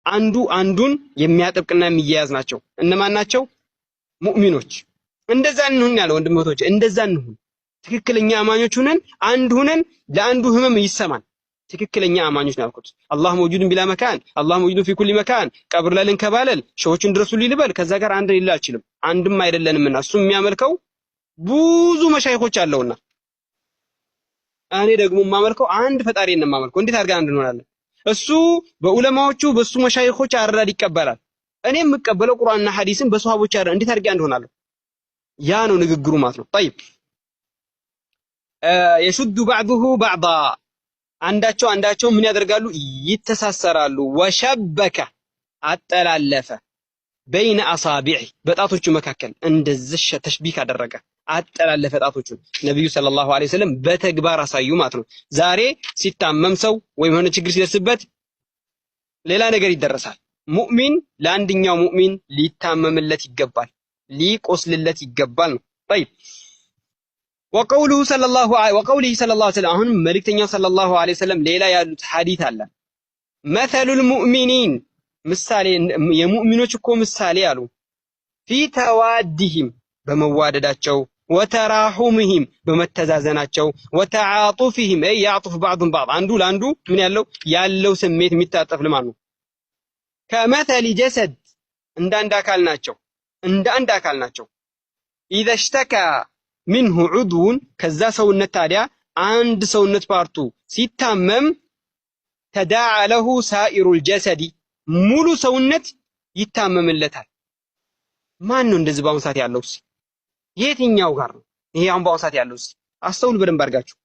አንዱ አንዱን የሚያጠብቅና የሚያያዝ ናቸው። እነማን ናቸው? ሙእሚኖች። እንደዛ እንሁን ያለ ወንድሞች፣ እንደዛ እንሁን። ትክክለኛ አማኞች ሆነን አንድ ሆነን ለአንዱ ህመም ይሰማን። ትክክለኛ አማኞች ነው ያልኩት። አላህ መውጁድን ቢላ መካን፣ አላህ መውጁድን ፊ ኩሊ መካን። ቀብር ላይ ልንከባለል፣ ሸዎችን ድረሱልኝ ልበል፣ ከዛ ጋር አንድ ሊል አልችልም። አንድም አይደለንምና እሱ የሚያመልከው ብዙ መሻይኾች አለውና እኔ ደግሞ የማመልከው አንድ ፈጣሪ ነው የማመልከው። እንዴት አድርገን አንድ እንሆናለን? እሱ በዑለማዎቹ በሱ መሻይኾች አረዳድ ይቀበላል። እኔ የምቀበለው ቁርአንና ሐዲስን በሷሃቦች አረዳድ። እንዴት አድርገን አንድ እንሆናለን? ያ ነው ንግግሩ ማለት ነው። طيب የሹዱ بعضه بعضا አንዳቸው ምን ያደርጋሉ? ይተሳሰራሉ። ወሸበከ አጠላለፈ በይነ አሳቢዕ በጣቶቹ መካከል እንደዚህ ተሽቢክ አደረገ፣ አጠላለፈ ጣቶቹን። ነብዩ ሰለላሁ ዐለይሂ ወሰለም በተግባር አሳዩ ማለት ነው። ዛሬ ሲታመም ሰው ወይም የሆነ ችግር ሲደርስበት ሌላ ነገር ይደረሳል። ሙእሚን ለአንደኛው ሙእሚን ሊታመምለት ይገባል፣ ሊቆስልለት ይገባል ነው። طيب وقوله صلى الله عليه وسلم አሁን መልእክተኛው ሰለላሁ ዐለይሂ ወሰለም ሌላ ያሉት ሐዲስ አለ። መሰሉል ሙእሚኒን ምሳሌ የሙእሚኖች እኮ ምሳሌ አሉ ፊ ተዋዲሂም በመዋደዳቸው፣ ወተራሁምህም በመተዛዘናቸው፣ ወተዓጡፊህም ያዕጡፍ ባዕዱን ባዕድ አንዱ ለአንዱ ምን ያለው ስሜት የሚታጠፍ ልማት ነው። ከመሰሊ ጀሰድ እንደ አንድ አካል ናቸው። ኢዘ ሽተካ ሚንሁ ዑድውን ከዛ ሰውነት ታዲያ አንድ ሰውነት ፓርቱ ሲታመም ተዳዓ ለሁ ሳኢሩል ጀሰዲ ሙሉ ሰውነት ይታመምለታል። ማን ነው እንደዚህ በአሁኑ ሰዓት ያለው? የትኛው ጋር ነው ይሄ አሁን በአሁኑ ሰዓት ያለው? አስተውሉ በደንብ አድርጋችሁ።